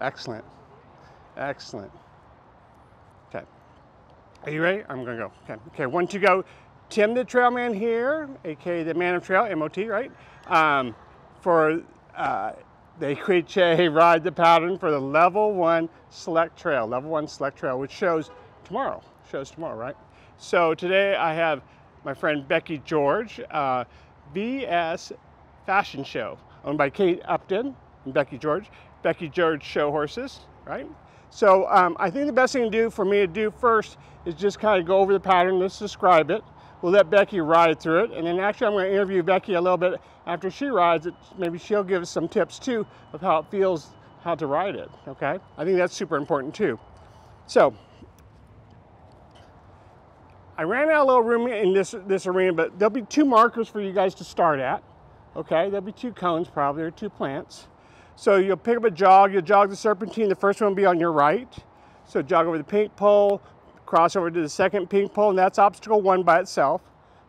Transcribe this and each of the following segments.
Excellent. Excellent. Okay. Are you ready? I'm gonna go. Okay. Okay. 1, 2, go. Tim the Trailman here, aka the Man of Trail, MOT, right? For the AQHA ride the pattern for the level 1 select trail, which shows tomorrow. Right? So today I have my friend Becky George, VS Fashion Show, owned by Kate Upton and Becky George. Becky George Show Horses, right? So I think the best thing to do for me to do first is just kind of go over the pattern. Let's describe it. We'll let Becky ride through it, and then actually I'm going to interview Becky a little bit after she rides it. Maybe she'll give us some tips too of how it feels, how to ride it, okay? I think that's super important too. So, I ran out of a little room in this arena, but there'll be 2 markers for you guys to start at, okay? There'll be 2 cones probably, or 2 plants. So you'll pick up a jog, you'll jog the serpentine, the first one will be on your right. So jog over the pink pole, cross over to the second pink pole, and that's obstacle 1 by itself.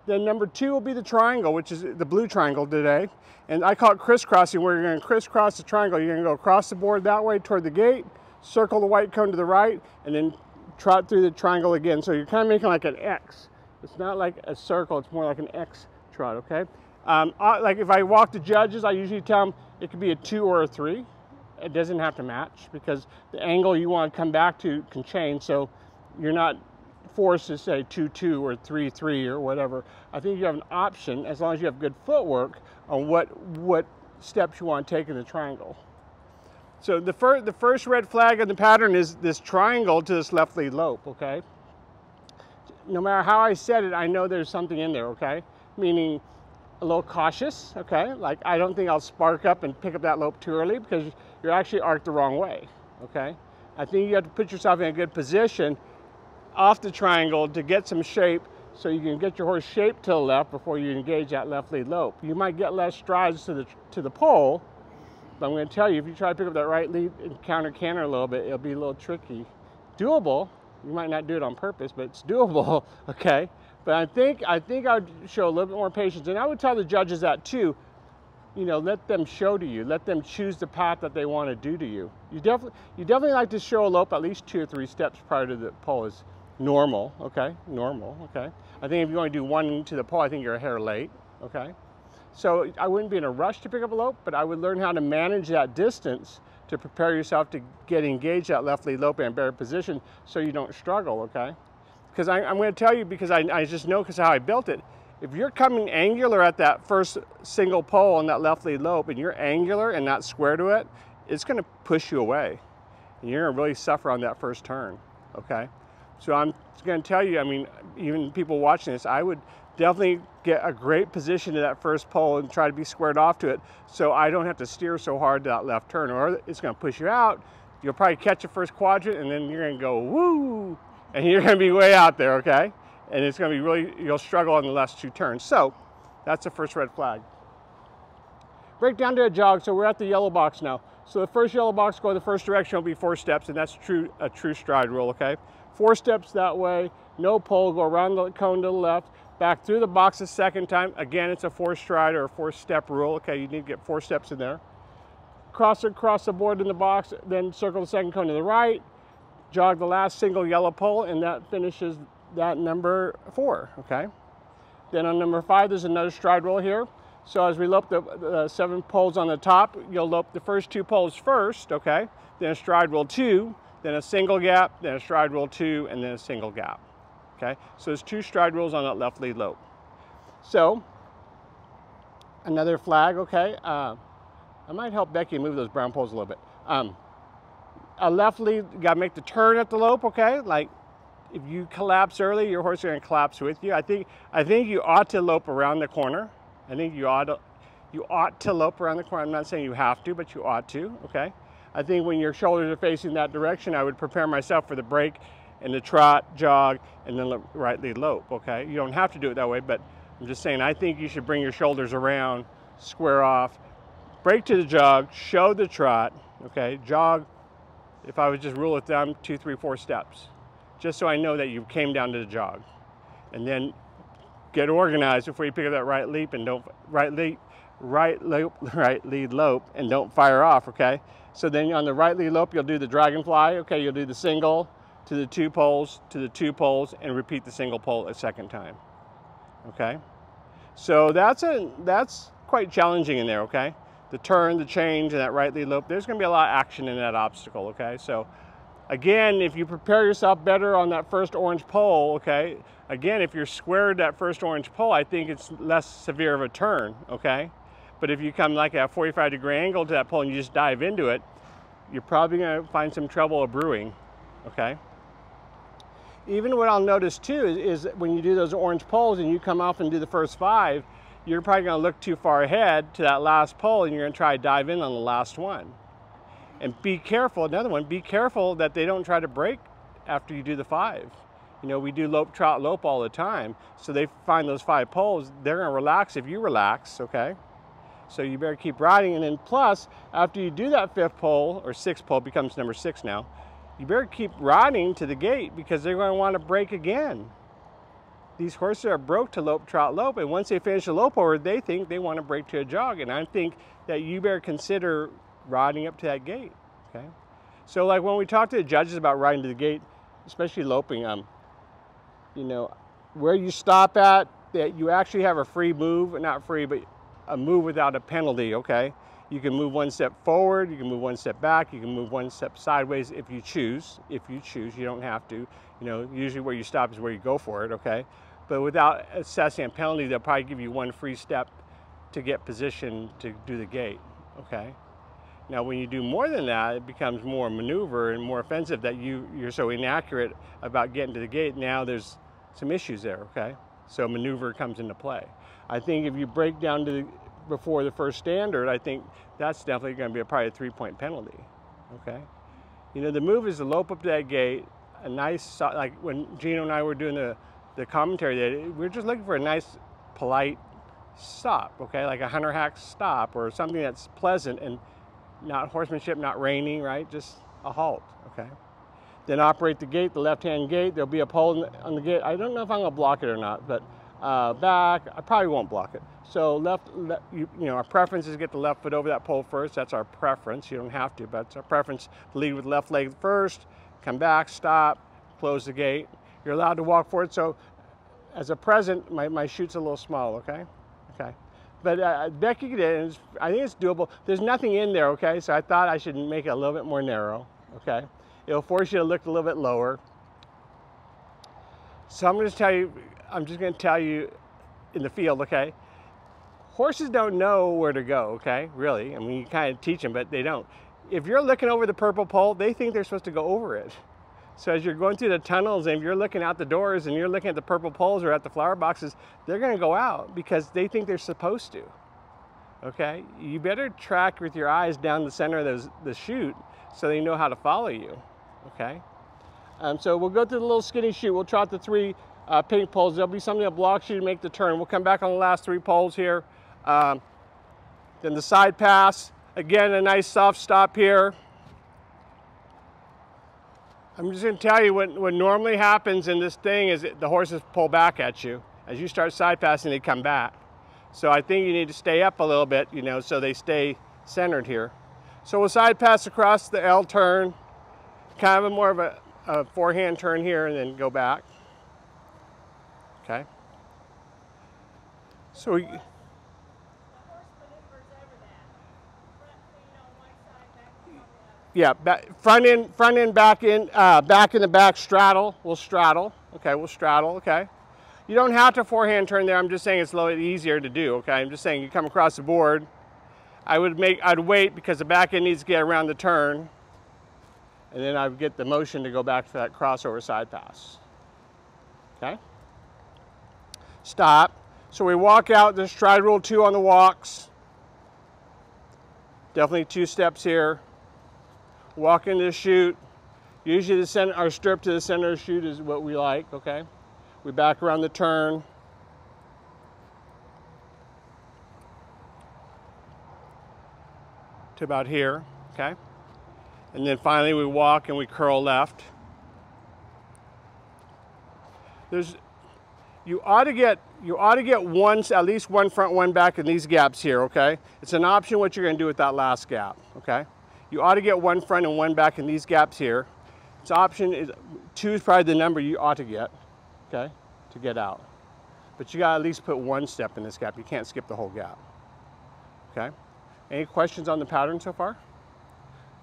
Then number 2 will be the triangle, which is the blue triangle today. And I call it crisscrossing, where you're going to crisscross the triangle. You're going to go across the board that way toward the gate, circle the white cone to the right, and then trot through the triangle again. So you're kind of making like an X. It's not like a circle, it's more like an X trot, okay? Like if I walk the judges, I usually tell them it could be a 2 or a 3. It doesn't have to match because the angle you want to come back to can change. So you're not forced to say 2-2 or 3-3 or whatever. I think you have an option as long as you have good footwork on what steps you want to take in the triangle. So the first red flag in the pattern is this triangle to this left lead lope, okay? No matter how I said it, I know there's something in there, okay? Meaning a little cautious, okay? Like I don't think I'll spark up and pick up that lope too early because you're actually arced the wrong way, okay? I think you have to put yourself in a good position off the triangle to get some shape so you can get your horse shaped to the left before you engage that left lead lope. You might get less strides to the pole, but I'm going to tell you, if you try to pick up that right lead and counter canter a little bit, it'll be a little tricky. Doable. You might not do it on purpose, but it's doable, okay? But I think I'd show a little bit more patience, and I would tell the judges that too. You know, let them show to you. Let them choose the path that they want to do to you. You definitely like to show a lope at least 2 or 3 steps prior to the pole is normal, okay? Normal, okay? I think if you only do 1 to the pole, I think you're a hair late, okay? So I wouldn't be in a rush to pick up a lope, but I would learn how to manage that distance to prepare yourself to get engaged that left lead lope in a better position so you don't struggle, okay? Because I'm going to tell you, because I just know because of how I built it, if you're coming angular at that first single pole on that left lead lope and you're angular and not square to it, it's going to push you away. And you're going to really suffer on that first turn, okay? So I'm going to tell you, I mean, even people watching this, I would definitely get a great position to that first pole and try to be squared off to it so I don't have to steer so hard to that left turn, or it's going to push you out. You'll probably catch the first quadrant and then you're going to go, woo, and you're going to be way out there, okay? And it's going to be really, you'll struggle on the last 2 turns. So that's the first red flag. Break down to a jog. So we're at the yellow box now. So the first yellow box going the first direction will be 4 steps, and that's a true stride rule, okay? 4 steps that way, no pole, go around the cone to the left, back through the box the second time. Again, it's a 4 stride or a 4-step rule, okay? You need to get 4 steps in there. Cross the board in the box, then circle the second cone to the right, jog the last single yellow pole, and that finishes that number 4, okay? Then on number 5, there's another stride roll here. So as we lope the 7 poles on the top, you'll lope the first 2 poles first, okay? Then a stride roll 2, then a single gap, then a stride roll 2, and then a single gap, okay? So there's 2 stride rolls on that left lead lope. So another flag, okay? I might help Becky move those brown poles a little bit. A left lead, you gotta make the turn at the lope, okay? Like, if you collapse early, your horse is going to collapse with you. I think you ought to lope around the corner. I think you ought to lope around the corner. I'm not saying you have to, but you ought to, okay? I think when your shoulders are facing that direction, I would prepare myself for the break and the trot, jog, and then the right lead lope, okay? You don't have to do it that way, but I'm just saying I think you should bring your shoulders around, square off, break to the jog, show the trot, okay? Jog, if I would just rule of thumb, 2, 3, 4 steps. Just so I know that you came down to the jog. And then get organized before you pick up that right leap, and don't right leap right lead lope and don't fire off, okay? So then on the right lead lope, you'll do the dragonfly, okay? You'll do the single to the 2 poles, to the 2 poles, and repeat the single pole a second time, okay? So that's quite challenging in there, okay? The turn, the change, and that right lead lope, there's gonna be a lot of action in that obstacle, okay? So again, if you prepare yourself better on that first orange pole, okay? Again, if you're squared that first orange pole, I think it's less severe of a turn, okay? But if you come like at a 45-degree angle to that pole and you just dive into it, you're probably gonna find some trouble brewing, okay? Even what I'll notice too is when you do those orange poles and you come off and do the first 5, you're probably gonna look too far ahead to that last pole and you're gonna try to dive in on the last one. And be careful, another one, be careful that they don't try to break after you do the 5. You know, we do lope, trot, lope all the time. So they find those 5 poles, they're gonna relax if you relax, okay? So you better keep riding, and then plus, after you do that 5th pole, or 6th pole, becomes number 6 now, you better keep riding to the gate because they're gonna wanna break again. These horses are broke to lope, trot, lope, and once they finish the lope over, they think they wanna break to a jog, and I think that you better consider riding up to that gate, okay? So like when we talk to the judges about riding to the gate, especially loping, you know, where you stop at, that you actually have a free move, not free, but a move without a penalty, okay? You can move 1 step forward, you can move 1 step back, you can move 1 step sideways if you choose. If you choose, you don't have to. You know, usually where you stop is where you go for it, okay? But without assessing a penalty, they'll probably give you 1 free step to get positioned to do the gate, okay? Now, when you do more than that, it becomes more maneuver and more offensive that you're so inaccurate about getting to the gate. Now there's some issues there, okay? So maneuver comes into play. I think if you break down to before the first standard, I think that's definitely going to be probably a 3-point penalty, okay? You know, the move is to lope up to that gate, a nice, like when Gino and I were doing the commentary there, we're just looking for a nice, polite stop, okay? Like a hunter hack stop or something that's pleasant and not horsemanship, not raining, right? Just a halt, okay? Then operate the gate, the left-hand gate. There'll be a pole on the gate. I don't know if I'm gonna block it or not, but back, I probably won't block it. So you know, our preference is to get the left foot over that pole first. That's our preference. You don't have to, but it's our preference to lead with left leg first, come back, stop, close the gate. You're allowed to walk forward. So as a present, my chute's a little small, okay? Okay. But Becky did it, I think it's doable. There's nothing in there, okay? So I thought I should make it a little bit more narrow, okay? It'll force you to look a little bit lower. So I'm just gonna tell you in the field, okay? Horses don't know where to go, okay? Really, I mean, you kind of teach them, but they don't. If you're looking over the purple pole, they think they're supposed to go over it. So as you're going through the tunnels and if you're looking out the doors and you're looking at the purple poles or at the flower boxes, they're gonna go out because they think they're supposed to, okay? You better track with your eyes down the center of the chute so they know how to follow you, okay? So we'll go through the little skinny chute. We'll trot the 3 pink poles. There'll be something that blocks you to make the turn. We'll come back on the last 3 poles here. Then the side pass. Again, a nice soft stop here. I'm just going to tell you what normally happens in this thing is the horses pull back at you. As you start side passing, they come back. So I think you need to stay up a little bit, you know, so they stay centered here. So we'll side pass across the L turn, kind of more of a forehand turn here and then go back. Okay. So we, yeah, front in, back in the back, straddle. We'll straddle. Okay, we'll straddle. Okay. You don't have to forehand turn there. I'm just saying it's a little easier to do. Okay, I'm just saying you come across the board. I'd wait because the back end needs to get around the turn, and then I'd get the motion to go back to that crossover side pass. Okay. Stop. So we walk out. There's stride rule 2 on the walks. Definitely 2 steps here. Walk into the chute. Usually our stirrup to the center of the chute is what we like, okay? We back around the turn. To about here, okay? And then finally we walk and we curl left. You ought to get at least one front, one back in these gaps here, okay? It's an option what you're gonna do with that last gap, okay? You ought to get one front and one back in these gaps here. It's option is 2 is probably the number you ought to get, okay, to get out. But you gotta at least put one step in this gap. You can't skip the whole gap, okay? Any questions on the pattern so far?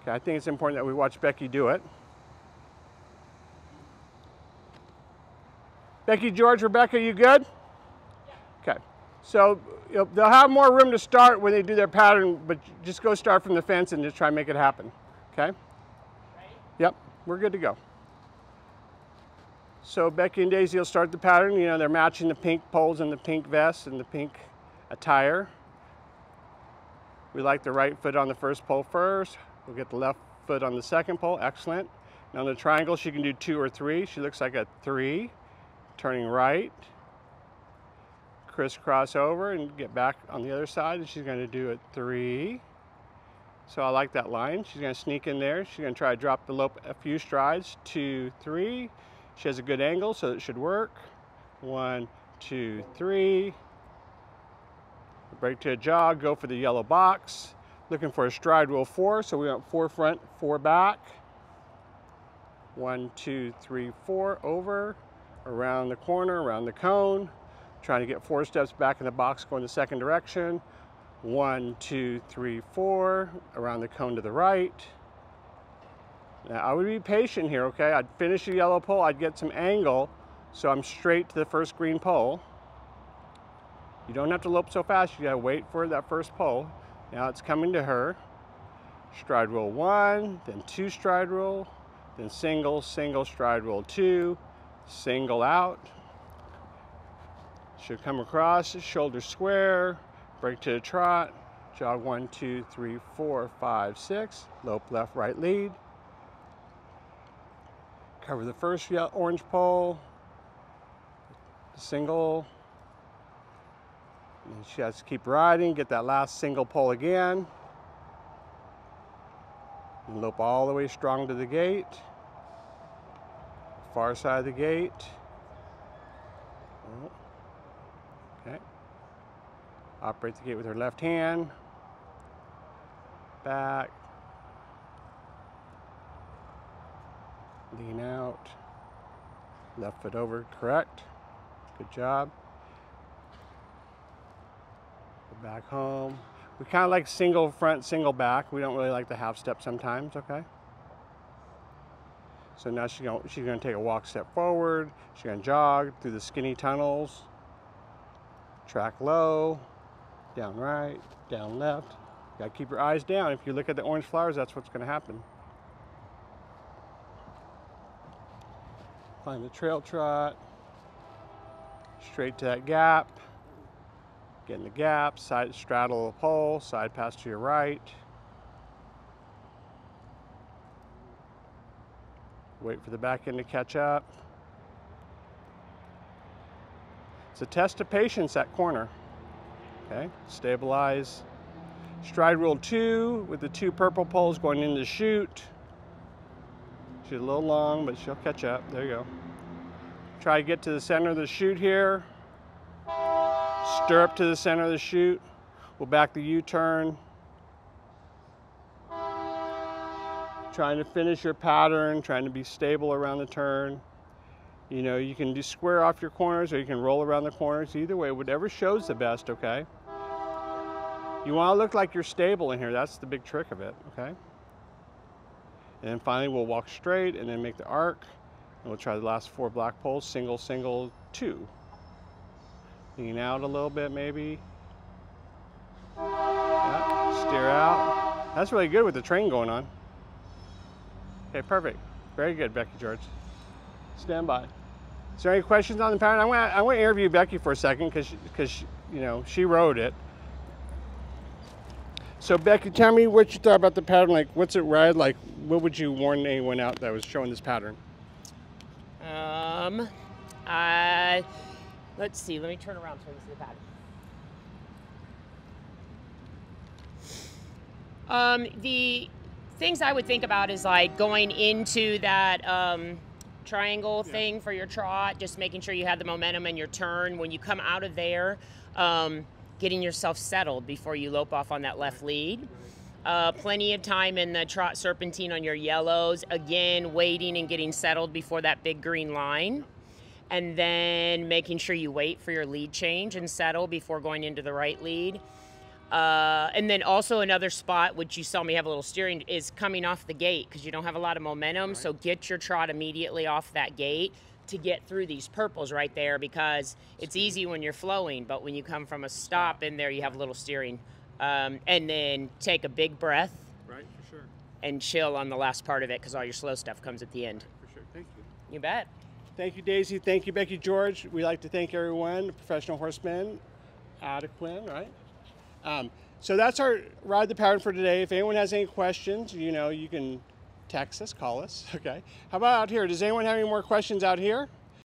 Okay, I think it's important that we watch Becky do it. Becky, George, Rebecca, you good? Yeah. Okay, so they'll have more room to start when they do their pattern, but just go start from the fence and just try and make it happen, okay? Ready? Yep, we're good to go. So Becky and Daisy will start the pattern. You know, they're matching the pink poles and the pink vest and the pink attire. We like the right foot on the first pole first. We'll get the left foot on the second pole, excellent. Now on the triangle, she can do 2 or 3. She looks like a 3, turning right. Crisscross over and get back on the other side, and she's gonna do a 3. So I like that line. She's gonna sneak in there. She's gonna try to drop the lope a few strides, 2, 3. She has a good angle, so it should work. 1, 2, 3. Break to a jog, go for the yellow box. Looking for a stride rule 4, so we want 4 front, 4 back. 1, 2, 3, 4, over, around the corner, around the cone. Trying to get 4 steps back in the box, going the second direction. 1, 2, 3, 4, around the cone to the right. Now I would be patient here, okay? I'd finish the yellow pole, I'd get some angle, so I'm straight to the first green pole. You don't have to lope so fast, you gotta wait for that first pole. Now it's coming to her. Stride rule 1, then 2 stride rule, then single, single, stride rule 2, single out. She'll come across, shoulder square, break to a trot, jog 1, 2, 3, 4, 5, 6, lope left, right lead. Cover the first orange pole, single, and she has to keep riding, get that last single pole again. And lope all the way strong to the gate, far side of the gate. Okay. Operate the gate with her left hand, back, lean out, left foot over, correct, good job. Go back home. We kind of like single front, single back. We don't really like the half step sometimes, okay? So now she's gonna take a walk step forward, she's gonna jog through the skinny tunnels, track low, down right, down left. You gotta keep your eyes down. If you look at the orange flowers, that's what's gonna happen. Find the trail trot, straight to that gap, get in the gap, side straddle the pole, side pass to your right. Wait for the back end to catch up. It's a test of patience, that corner. Okay, stabilize. Stride rule 2 with the 2 purple poles going into the chute. She's a little long, but she'll catch up. There you go. Try to get to the center of the chute here. Stirrup to the center of the chute. We'll back the U-turn. Trying to finish your pattern, trying to be stable around the turn. You know, you can do square off your corners or you can roll around the corners. Either way, whatever shows the best, okay? You want to look like you're stable in here. That's the big trick of it, okay? And then finally, we'll walk straight and then make the arc. And we'll try the last 4 black poles, single, single, 2. Lean out a little bit, maybe. Yeah, steer out. That's really good with the train going on. Okay, perfect. Very good, Becky George. Stand by. Is there any questions on the pattern? I want to interview Becky for a second because you know, she wrote it. So Becky, tell me what you thought about the pattern. Like, what's it ride like? What would you warn anyone out that was showing this pattern? Let's see. Let me turn around so I can see the pattern. The things I would think about is like going into that triangle thing for your trot, just making sure you have the momentum in your turn. When you come out of there, getting yourself settled before you lope off on that left lead. Plenty of time in the trot serpentine on your yellows. Again, waiting and getting settled before that big green line. And then making sure you wait for your lead change and settle before going into the right lead. And then also another spot, which you saw me have a little steering, is coming off the gate because you don't have a lot of momentum. So get your trot immediately off that gate to get through these purples right there, because it's easy when you're flowing, but when you come from a stop in there, you have a little steering. And then take a big breath. Right, for sure. And chill on the last part of it, because all your slow stuff comes at the end. For sure. Thank you. You bet. Thank you, Daisy. Thank you, Becky George. We'd like to thank everyone, professional horsemen, adequate, right? So that's our Ride the Pattern for today. If anyone has any questions, you know, you can text us, call us, okay? How about out here? Does anyone have any more questions out here?